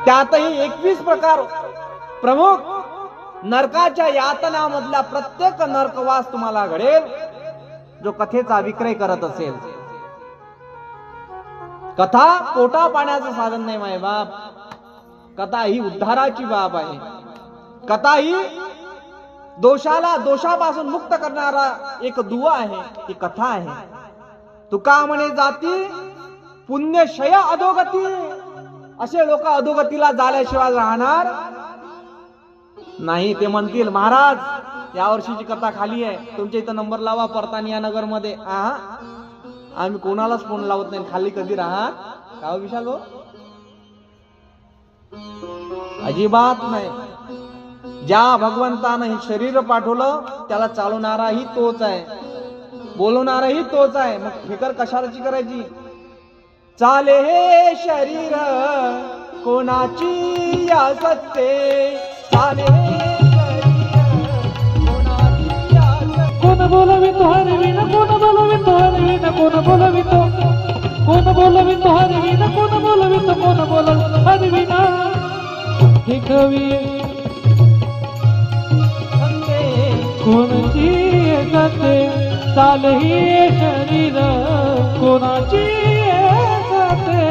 त्यातही 21 प्रकार प्रमुख नरकाच्या यातनामधला प्रत्येक नरकवास तुम्हाला घडेल जो कथेचा विक्रय करत असेल. कथा पोटा पाण्याचं साधन नाही माय बाप. कथा ही उद्धाराची बाब आहे. कथा ही दोषापासून मुक्त करणारा एक दुवा आहे, ती कथा आहे. तुका म्हणे जाती पुण्यशय अधोगती. असे लोक अधोगतीला जाल्याशिवाय राहणार नाही. ते म्हणतील महाराज या वर्षीची कथा खाली आहे, तुमच्या इथं नंबर लावा परतानिया नगर मध्ये. आम्ही कोणालाच फोन लावत नाही. खाली कधी राहा का विशाल भाऊ? अजिबात नाही. ज्या भगवंतानं हे शरीर पाठवलं त्याला चालवणाराही तोच आहे, बोलवणाराही तोच आहे. मग फिकर कशाची करायची? चाले हे शरीर कोणाची या सत्ते, चाले हे शरीर कोणाची या सत्ते. कोण बोलवितो हरवीन, कोण बोलवितो हरवीन, कोण बोलवितो, कोण बोलवितो हरवीन, कोण बोलवितो, कोण बोलवितो हरवीन. हे कवी कोणाची जाते, चाले हे शरीर कोणाची जाते.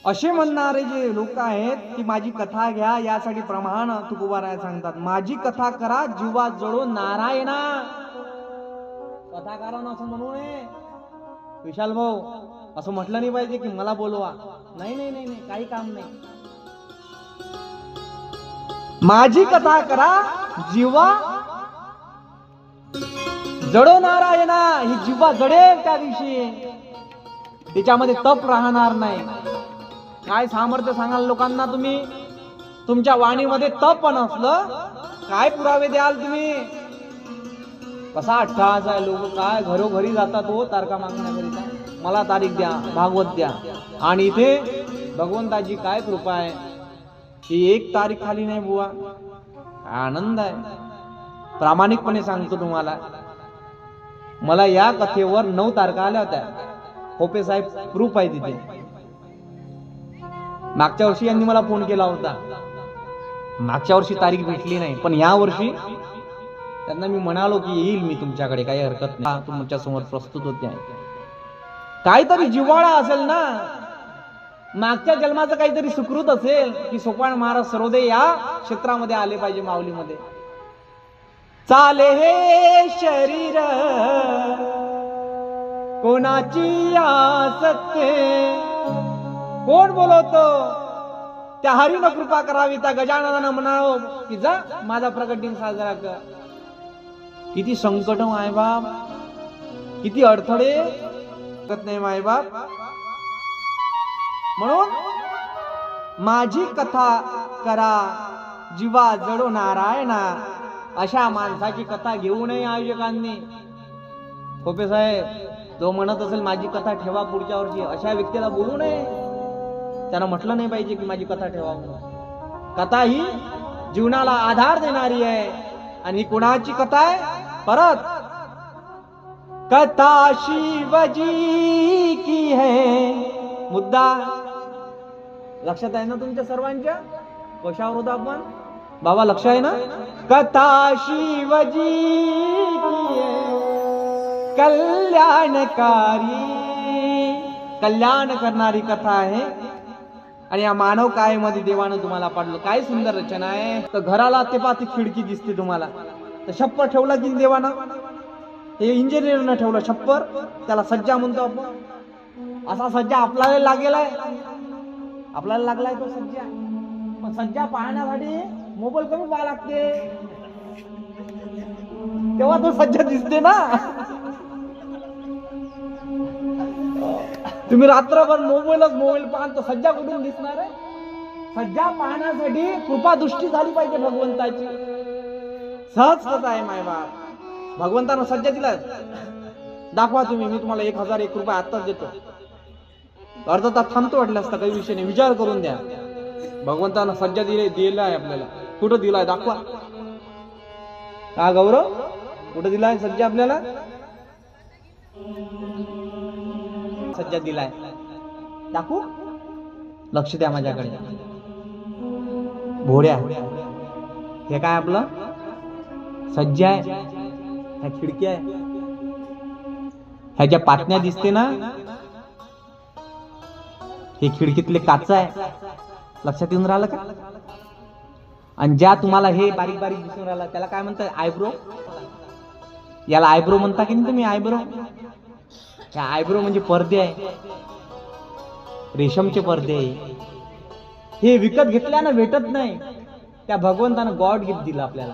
असे म्हणणारे जे लोक आहेत की माझी कथा घ्या, यासाठी प्रमाण तुकोबाराया सांगतात, माझी कथा करा जीवा जळो नारायणा. कथाकारानं असं म्हणू नये विशाल भाऊ, असं म्हटलं नाही पाहिजे की मला बोलवा. नाही नाही नाही नाही, काही काम नाही. माझी कथा करा जीवा जडो नारायणा. ही जीवा जडेल त्या दिवशी, तिच्यामध्ये तप राहणार नाही. काय सामर्थ्य सांगाल लोकांना तुम्ही? तुमच्या वाणीमध्ये तप नसलं काय पुरावे द्याल तुम्ही? कसा अट्टहास आहे. लोक काय घरोघरी जातात हो तारखा मागण्याकरिता, मला तारीख द्या, भागवत द्या. आणि इथे भगवंताची काय कृपा आहे ही एक तारीख खाली नाही बुवा. आनंद आहे. प्रामाणिकपणे सांगतो तुम्हाला, मला या कथेवर 9 तारखा आल्या होत्या. खोपे साहेब प्रूफ आहे तिथे. मागच्या वर्षी यांनी मला फोन केला होता, मागच्या वर्षी तारीख भेटली नाही, पण या वर्षी त्यांना मी म्हणालो की येईल मी तुमच्याकडे, काही हरकत नाही, तुमच्या समोर प्रस्तुत होते. काहीतरी जिव्हाळा असेल ना, मागच्या जन्माचं काहीतरी सुकृत असेल की सोपान महाराज सर्वोदय या क्षेत्रामध्ये आले पाहिजे, माऊलीमध्ये. चाले हे शरीर कोणाची आसक्ते. कोण बोलवतो? त्या हरीनं कृपा करावी, त्या गजाननानं म्हणावं की जा माझा प्रकट दिन साजरा कर. किती संकट मायबाप, किती अडथळे नाही मायबाप. म्हणून माझी कथा करा जीवा जडो नारायणा. अशा माणसाची कथा घेऊ नये आयोजकांनी. खोपे साहेब जो म्हणत असेल माझी कथा ठेवा पुढच्या वर्षी, अशा व्यक्तीला बोलू नये. त्यानं म्हटलं नाही पाहिजे की माझी कथा ठेवा म्हणून. कथा ही जीवनाला आधार देणारी आहे. आणि ही कोणाची कथा आहे? परत कथा शिवजी की है. मुद्दा लक्षात आहे ना तुमच्या सर्वांच्या? कशावर होता आपण बाबा? लक्ष आहे ना? कथा शिवजी की है कल्याणकारी. कल्याण करणारी कथा आहे. आणि या मानव काय मध्ये देवानं तुम्हाला पाडलं. काय सुंदर रचना आहे. तर घराला ते पाती खिडकी दिसते तुम्हाला, तर छप्पर ठेवला की देवानं, हे इंजिनियरनं ठेवलं छप्पर, त्याला सज्जा म्हणतो आपण. असा सज्जा आपल्याला लागेल आहे, आपल्याला लागलाय तो सज्जा. पण सज्जा पाहण्यासाठी मोबाईल कमी पाहा लागते, तेव्हा तो सज्जा दिसते ना. तुम्ही रात्रभर मोबाईल पाहता, तो सज्जा कुठून दिसणार आहे? सज्जा पाहण्यासाठी कृपा दृष्टी झाली पाहिजे भगवंताची. सहज कथा आहे मायबाप. भगवंतानं सज्जा दिला, दाखवा तुम्ही, मी तुम्हाला 1001 रुपये आत्ताच देतो. अर्धा तास थांबतो वाटलं असता, काही विषय नाही, विचार करून द्या. भगवंतानं सज्जा दिलाय आपल्याला. कुठं दिलाय दाखवा. का गौरव, कुठं दिलाय सज्जा आपल्याला? सज्जा दिलाय, दाखवू? लक्ष द्या माझ्याकडे. भोड्या, हे काय आपलं सज्जा आहे, ह्या खिडक्या आहे, ह्याच्या पाटण्या दिसते ना, हे खिडकीतले काच आहे. लक्षात येऊन राहिलं का? आणि ज्या तुम्हाला हे बारीक बारीक दिसून राहिला त्याला काय म्हणतात? आयब्रो. याला आयब्रो म्हणता की नाही तुम्ही? आयब्रो. ह्या आयब्रो म्हणजे पडदे आहे, रेशमचे पडदे आहे. हे विकत घेतल्यानं भेटत नाही, त्या भगवंतानं गॉड गिफ्ट दिलं आपल्याला.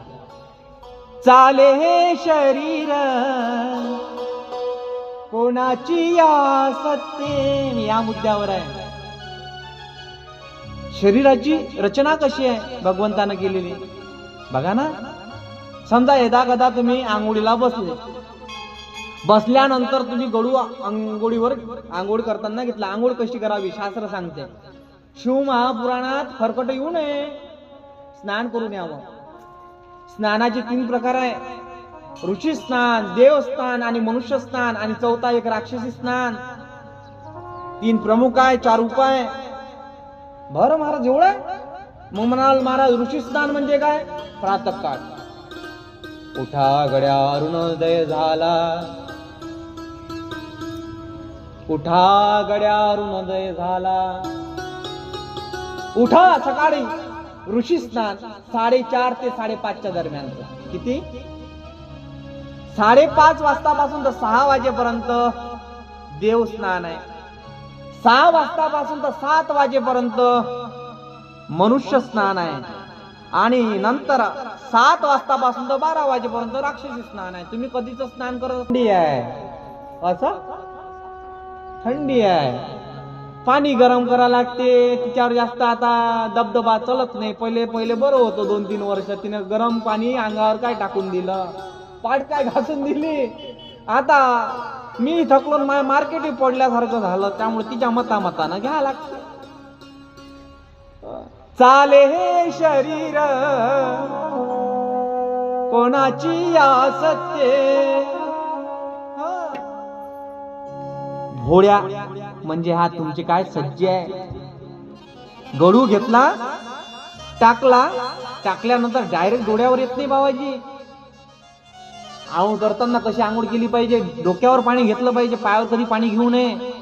चाले हे शरीर कोणाची या सत्ते, या मुद्द्यावर आहे. शरीराची रचना कशी आहे भगवंतानं केलेली बघा ना. समजा यदा कदा तुम्ही आंघोळीला बसल्यानंतर तुम्ही गडू आंघोळीवर आंघोळ करताना घेतला. आंघोळ कशी करावी शास्त्र सांगते. शिव महापुराणात खरकट येऊ नये, स्नान करून यावं. स्नानाचे 3 प्रकार आहे, ऋषी स्नान, देव स्नान आणि मनुष्य स्नान, आणि चौथा एक राक्षसी स्नान. 3 प्रमुख आहे, 4 उपाय. बरं महाराज एवढं? मग म्हणाल महाराज ऋषी स्नान म्हणजे काय? प्रातःकाळ उठा गड्या अरुणोदय झाला, उठा गड्या अरुणोदय झाला. उठा सकाळी. ऋषी स्नान 4:30 ते 5:30 दरम्यान. किती? 5:30 वाजतापासून तर 6 वाजेपर्यंत देव स्नान आहे. 6 वाजतापासून तर 7 वाजेपर्यंत मनुष्य स्नान आहे, आणि नंतर 7 वाजतापासून तर 12 वाजेपर्यंत राक्षसी स्नान आहे. तुम्ही कधीच स्नान करत? थंडी आहे, असं थंडी आहे, पाणी गरम करा लागते. तिच्यावर जास्त आता दबदबा चलत नाही. पहिले बरं होतं 2-3 वर्ष. तिने गरम पाणी अंगावर काय टाकून दिलं, पाठ काय घासून दिली. आता मी थकलो, मार्केट पडल्यासारखं झालं. त्यामुळे तिच्या मतानं घ्या लागते. चाले हे शरीर कोणाची या सत्ते. भोड्या म्हणजे हा तुमचे काय सज्जे आहे. गडू घेतला, टाकल्यानंतर डायरेक्ट डोळ्यावर येत नाही बाबाजी. आंघोळ करताना कशी आंघोळ केली पाहिजे? डोक्यावर पाणी घेतलं पाहिजे, पायावर कधी पाणी घेऊ नये.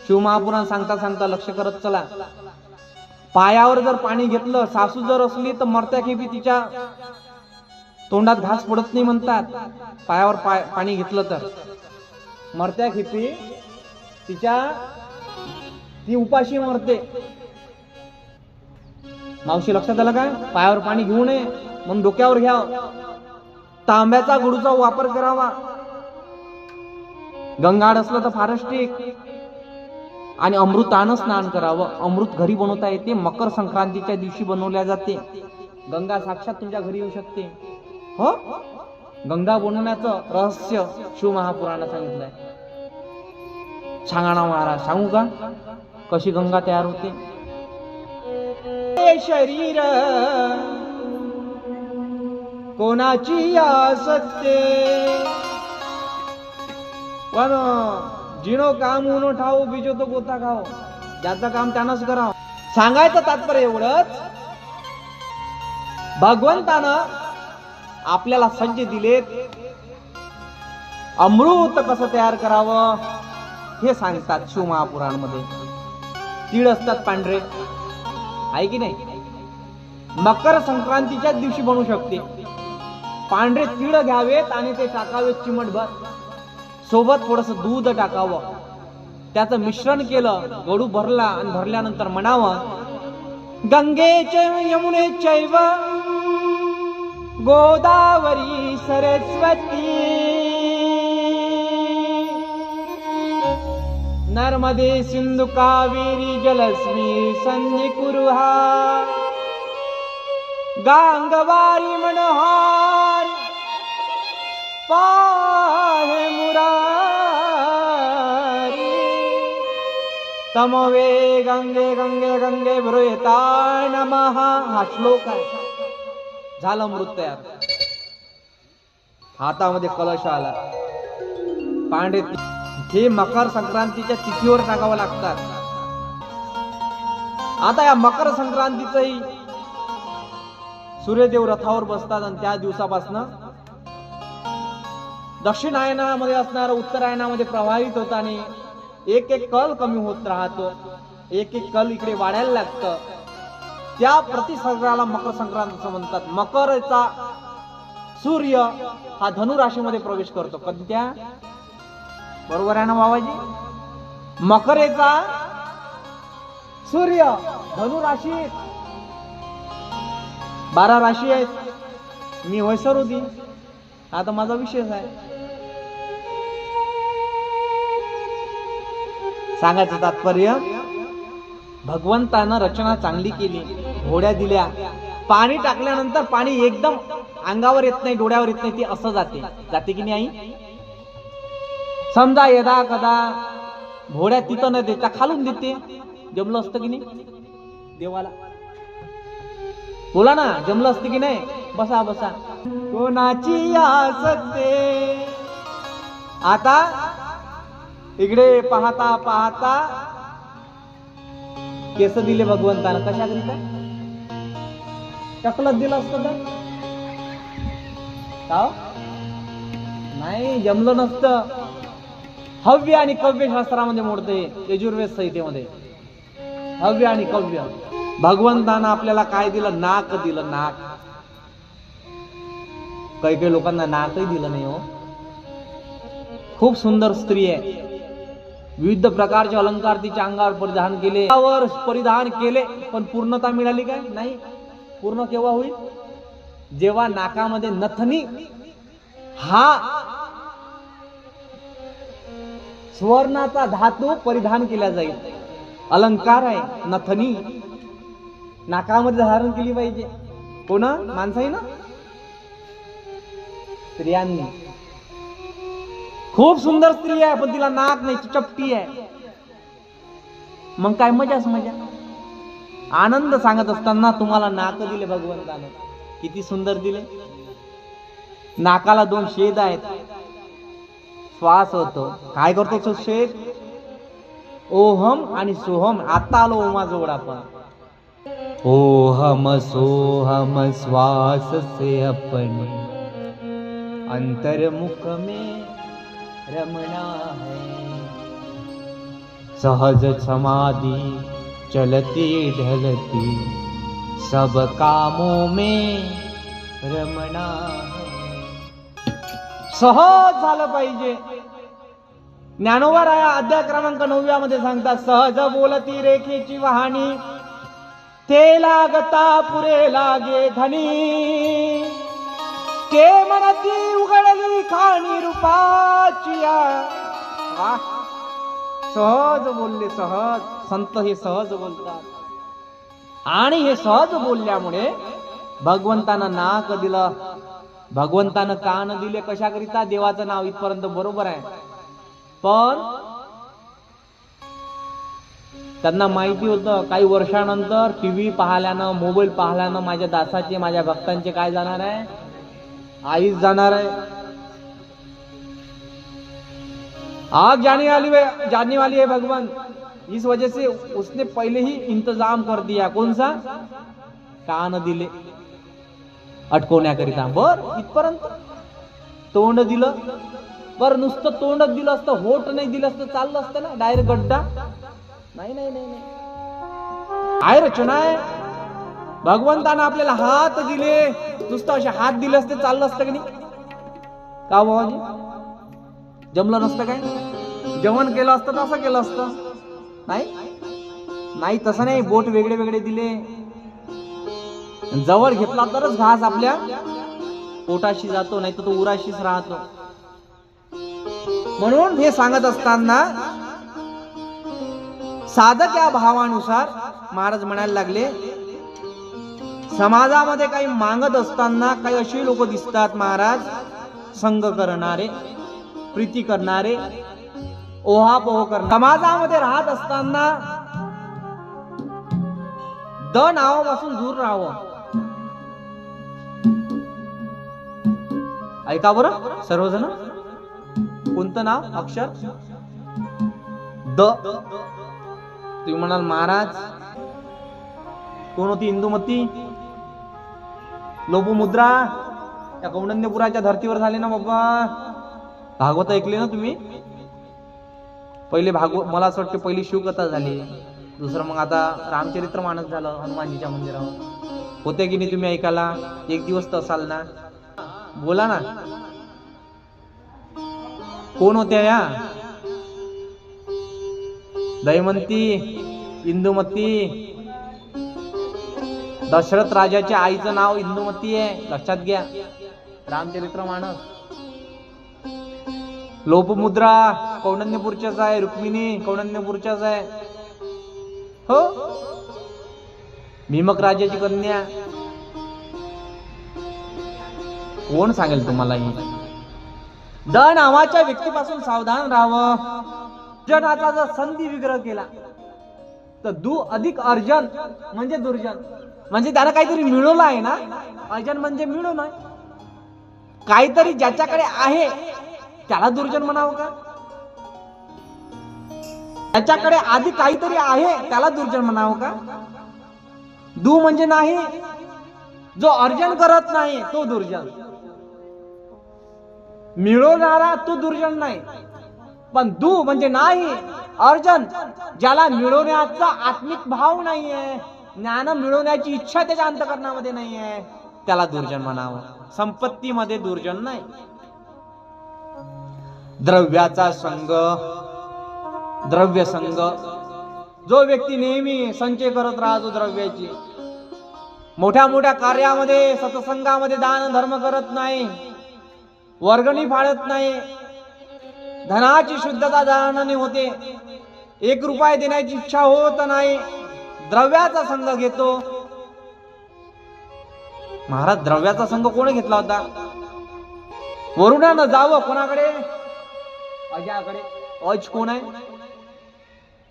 शिवमहापुराण सांगता लक्ष करत चला. पायावर जर पाणी घेतलं, सासू जर असली तर मरत्या खेपी तिच्या तोंडात घास पडत नाही म्हणतात. पायावर पाणी घेतलं तर मरत्या खेपी ती उपाशी मरते. मावशी लक्षात आलं काय? पायावर पाणी घेऊ नये म्हणून डोक्यावर घ्या. तांब्याचा गडूचा वापर करावा. गंगाड असलं तर फारच ठीक. आणि अमृतानं स्नान करावं. अमृत घरी बनवता येते, मकर संक्रांतीच्या दिवशी बनवल्या जाते. गंगा साक्षात तुमच्या घरी येऊ शकते. हो, गंगा बनवण्याचं रहस्य शिव महापुराणात सांगितलंय. सांगा ना महाराज, सांगू का कशी गंगा तयार होते? शरीर कोणाची या सत्ते, पण जिनो काम उनो ठाऊ, बिजो तो गोता खाओ. ज्याचं काम त्यानंच करावं. सांगायचं तात्पर्य एवढंच, भगवंतानं आपल्याला सज्ज दिलेत. अमृत कसं तयार करावं हे सांगतात शिव महापुराणमध्ये. तीळ असतात पांढरे, आहे की नाही? मकर संक्रांतीच्या दिवशी बनू शकते. पांढरे तीळ घ्यावेत आणि ते टाकावेत चिमटभर. सोबत थोडस दूध टाकावं. त्याचं मिश्रण केलं, गडू भरला आणि भरल्यानंतर म्हणावं, गंगेचैव यमुनेचैव गोदावरी सरस्वती नर्मदे सिंधु कावेरी जलस्मी सन्निकुरुहा गांगवारी मनोहार पाहे मुरारी तमवे गंगे गंगे गंगे भ्रूयता नमः. हा श्लोक आहे. झालं अमृत तयार. हातामध्ये कलश आला, पांढरे हे मकर संक्रांतीच्या तिथीवर टाकावं लागतात. आता या मकर संक्रांतीचंही सूर्यदेव रथावर बसतात आणि त्या दिवसापासून दक्षिणायनामध्ये असणारं उत्तरायणामध्ये प्रवाहित होत आणि एक एक कल कमी होत राहतो. एक एक कल इकडे वाढायला लागतं. त्या प्रतिसर्गाला मकर संक्रांत असं म्हणतात. मकरचा सूर्य हा धनु राशीमध्ये प्रवेश करतो. कोणत्या? बरोबर आहे ना बाबाजी? मकरेचा सूर्य धनु राशीत 12 राशी आहेत. मी वैसर होती. आता माझा विषयच आहे. सांगायचं तात्पर्य, भगवंतानं रचना चांगली केली. घोड्या दिल्या. पाणी टाकल्यानंतर पाणी एकदम अंगावर येत नाही, डोळ्यावर येत नाही, ते असं जाते की नाही आई? समजा यदा कदा घोड्या तिथं न देता खालून देते, जमलं असतं की नाही देवाला? बोला ना, जमलं असतं की नाही? बसा बसा. कोणाची आसते. आता इकडे पाहता पाहता केस दिले भगवंतानं. कशा करिता? टकलत दिलं असतं तर नाही, जमलं नसतं. हव्य आणि कव्य शास्त्रामध्ये मोडते, यजुर्वेद संहितेमध्ये. हव्य आणि कव्य. भगवंतानं आपल्याला काय दिलं? नाक दिलं. नाक. काही काही लोकांना नाकही दिलं नाही हो. खूप सुंदर स्त्री आहे. विविध प्रकारचे अलंकार तिच्या अंगावर परिधान केले, पण पूर्णता मिळाली काय? नाही. पूर्ण केव्हा होईल? जेव्हा नाकामध्ये नथनी हा सुवर्णाचा धातू परिधान केला जाईल. अलंकार आहे नथनी. नाकामध्ये धारण केली पाहिजे. कोण? माणसाही ना, स्त्रियांनी. खूप सुंदर स्त्री आहे, पण तिला नाक नाही, चपटी आहे. मग काय मजाच मजा. आनंद सांगत असताना तुम्हाला नाक दिले भगवंतानं. किती सुंदर दिले. नाकाला 2 शेद आहेत. श्वास होतो. काय करतो तो शेद? ओहम आणि सोहम. आता आलो ओमा जोड आपण. ओहम सोहम श्वास से अपने अंतर्मुख में रमना है. सहज समाधि चलती ढलती सब कामों में रमना है. सहज झालं पाहिजे. ज्ञानोबा राया अध्याय क्रमांक 9 मध्ये सांगतात, सहज बोलती रेखेची वाहनी, ते लागता पुरे लागे धनी, के मनती उघडली खाणी रूपाची. सहज बोलले. सहज. संत हे सहज बोलतात. आणि हे सहज बोलल्यामुळे भगवंतानं नाक दिलं, भगवंतानं कान दिले. कशाकरिता? देवाचं नाव. इथपर्यंत बरोबर आहे. पण त्यांना माहिती होतं काही वर्षानंतर टीव्ही पाहिल्यानं, मोबाईल पाहिल्यानं माझ्या दासाचे, माझ्या भक्तांचे काय जाणार आहे? आईच जाणार आहे. आग जाने वाली है भगवान. इस वजह से उसने पहले ही इंतजाम कर दिया. कौन सा? कान दिले अटकवण्याकरिता. बर इथपर्यंत. तोंड दिलं. बर नुसतं तोंडच दिलं असतं, होठ नाही दिलं असतं, चाललं असतं ना? डायरेक्ट गड्डा. नाही नाही नाही नाही. काय रचना आहे. भगवंतानं आपल्याला हात दिले. नुसतं असे हात दिले असते, चाललं असतं की नाही? का बाबाजी? जमलं नसतं काय? जेवण केलं असतं तर असं केलं असतं. नाही नाही, तसं नाही. बोट वेगळे वेगळे दिले. जवळ घेतला तरच घास आपल्या पोटाशी जातो, नाही तर तो उराशीच राहतो. म्हणून हे सांगत असताना साधक या भावानुसार महाराज म्हणायला लागले, समाजामध्ये काही मागत असताना काही अशी लोक दिसतात महाराज, संग करणारे, प्रीती करणारे, ओहापोह करणारे. समाजामध्ये राहत असताना द नावापासून दूर राहावं. ऐका बरं सर्वजण. कोणतं नाव? अक्षर तुम्ही म्हणाल महाराज कोण होती इंदुमती? लोपमुद्रा या कौंडण्यपुराच्या धर्तीवर झाले ना बाबा. भागवत ऐकले ना तुम्ही? पहिले भागवत, मला असं वाटतं पहिली शिवकथा झाली, दुसरं मग आता रामचरित्र मानस झालं हनुमानजीच्या मंदिरावर. होते की नाही तुम्ही ऐकायला? एक दिवस तर असाल ना. बोला ना, कोण होत्या या? दयमंती, इंदुमती. दशरथ राजाच्या आईचं नाव इंदुमती आहे, लक्षात घ्या. रामचरित्र मानस. लोपमुद्रा कौंडण्यपूरच्याच आहे, रुक्मिणी कौंडण्यपूरच्याच आहे. हो, भीमक राजाची कन्या. कोण सांगेल तुम्हाला ही? द नावाच्या व्यक्तीपासून सावधान राहावं. अर्जनाचा जर संधी विग्रह केला तर दु अधिक अर्जन म्हणजे दुर्जन, म्हणजे त्याला काहीतरी मिळवलं आहे ना. अर्जन म्हणजे मिळवणं आहे. काहीतरी ज्याच्याकडे आहे त्याला दुर्जन म्हणावं का? त्याच्याकडे आधी काहीतरी आहे त्याला दुर्जन म्हणावं का? दु म्हणजे नाही, जो अर्जन करत नाही तो दुर्जन. मिळवणारा तो दुर्जन नाही, पण दु म्हणजे नाही, अर्जन, ज्याला मिळवण्याचा आत्मिक भाव नाहीये, ज्ञान मिळवण्याची इच्छा त्याच्या अंतःकरणामध्ये नाहीये, त्याला दुर्जन म्हणावं. संपत्तीमध्ये दुर्जन नाही. द्रव्याचा संग, द्रव्य संग, जो व्यक्ती नेहमी संचय करत राहतो द्रव्याची, मोठ्या मोठ्या कार्यामध्ये सत्संगामध्ये दान धर्म करत नाही, वर्गणी फाळत नाही, धनाची शुद्धता दानाने होते, 1 रुपया देण्याची इच्छा होत नाही, द्रव्याचा संग घेतो. महाराज द्रव्याचा संग कोणी घेतला होता? वरुणानं जावं कोणाकडे? अजाकडे. अज कोण आहे?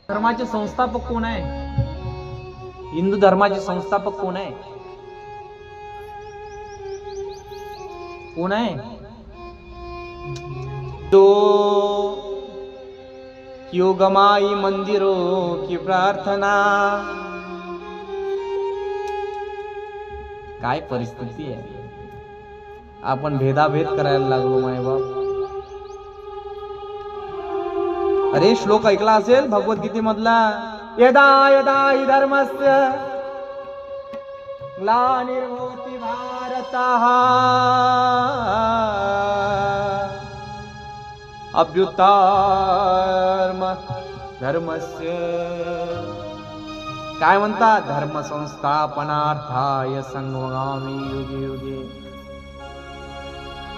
धर्माचे संस्थापक कोण आहे? हिंदू धर्माचे संस्थापक कोण आहे? कोण आहे? तो क्यों गमाई मंदिरों की प्रार्थना. काय परिस्थिती आहे? आपण भेदाभेद करायला लागलो माय बाप. अरे श्लोक ऐकला असेल भगवद्गीते मधला, यदा यदा हि धर्मस्य ग्लानिर्भवति भारतः अभ्युत्थानम् धर्मस्य. काय म्हणतात? धर्म संस्थापनार्थाय संभवामि युगे युगे.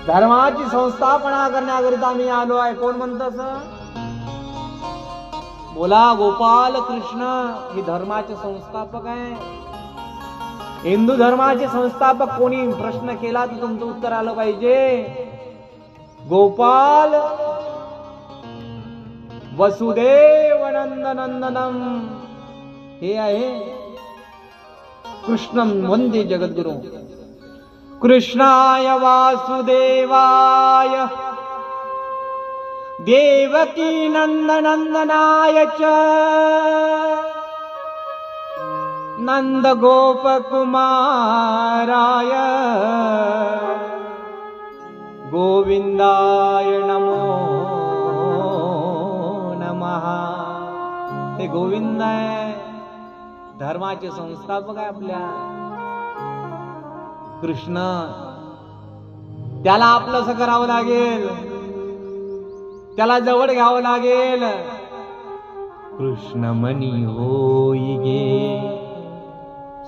धर्माची संस्थापना करण्याकरिता मी आलो आहे. कोण म्हणतं असं? बोला. गोपाल कृष्ण हे धर्माचे संस्थापक आहे. हिंदू धर्माचे संस्थापक कोणी प्रश्न केला तर तुमचं उत्तर आलं पाहिजे. गोपाल वसुदेव नंदनंदनम हे आहे. कृष्णं वंदे जगद्गुरु. कृष्णाय वासुदेवाय देवकी नंदनंदनाय च नंद गोप कुमाराय गोविंदाय नमो नमः. ते गोविंद आहे, धर्माचे संस्थापक आहे आपल्या. कृष्ण, त्याला आपलंसं करावं लागेल, त्याला जवळ घ्यावं लागेल. कृष्ण मनी होई गे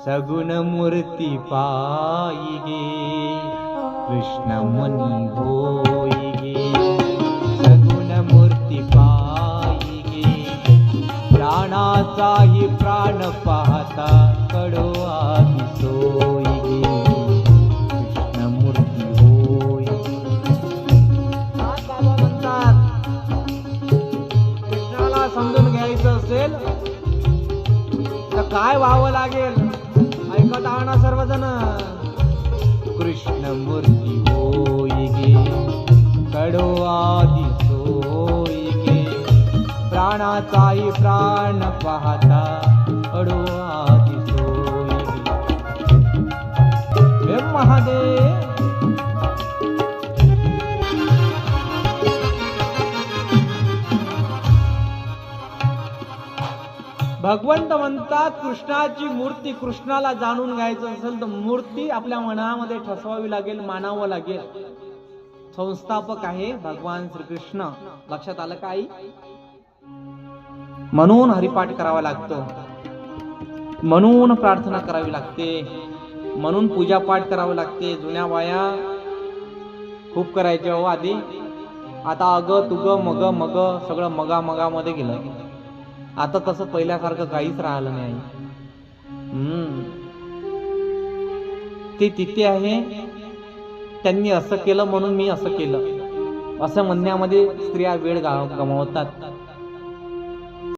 सगुण मूर्ती पाई गे. कृष्ण मनी होई गे सगुण मूर्ती पाई गे. प्राणाचाही प्राण पाहता कडो आधी सोई गे. कृष्ण मूर्ती होई. बाबा म्हणतात कृष्णाला समजून घ्यायचं असेल तर काय व्हावं लागेल? ऐकत आहात सर्वजण. कृष्ण मूर्ती होई गे कडो आधी सोई गे. प्राणाचाही प्राण पाहता अडोळा दिसोई. हे महादेव. भगवंत म्हणतात कृष्णाची मूर्ती, कृष्णाला जाणून घ्यायचं असेल तर मूर्ती आपल्या मनामध्ये ठसवावी लागेल, मानावं लागेल. संस्थापक आहे भगवान श्रीकृष्ण. लक्षात आलं का आई? म्हणून हरिपाठ करावा लागतो, म्हणून प्रार्थना करावी लागते, म्हणून पूजापाठ करावं लागते. जुन्या बाया खूप करायचे हो आधी. आता अग तुग मग मग सगळं मगा मगामध्ये गेलं. आता तसं पहिल्यासारखं काहीच राहिलं नाही. ते तिथे आहे, त्यांनी असं केलं म्हणून मी असं केलं, असं म्हणण्यामध्ये स्त्रिया वेळ गमावतात.